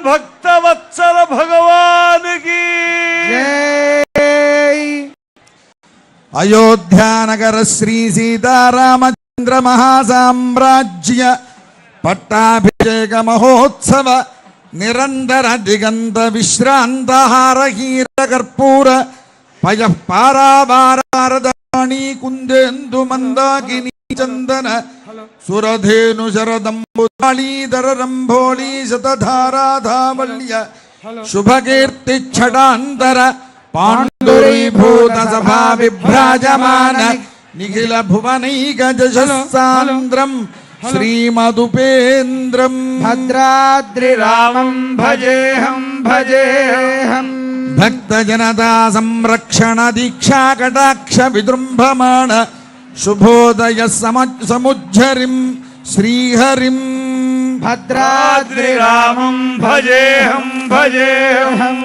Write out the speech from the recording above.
భక్తవత్సల భగవానికి అయోధ్యానగర శ్రీ సీతారామచంద్ర మహాసామ్రాజ్య పట్టాభిషేక మహోత్సవ నిరంతర దిగంత విశ్రాంతహార హీర కర్పూర పయ పారావారారదాణి కుందేందు మందాకిని చందన సురధేను శరదంబుళీధర రంభోళీ శతధారాధావల్య శుభకీర్తి ఛడాంతర పాండురీభూత సభా విభ్రాజమాన నిఖిల భువనైక జశసాంద్రం శ్రీమదుపేంద్రం భద్రాద్రి రామం భజేహం భజేహం భక్త జనతా సంరక్షణ దీక్షా కటాక్ష విజృంభమాణ శుభోదయ సముజ్జరిం శ్రీహరిం భద్రాద్రి రామం భజేహం భజేహం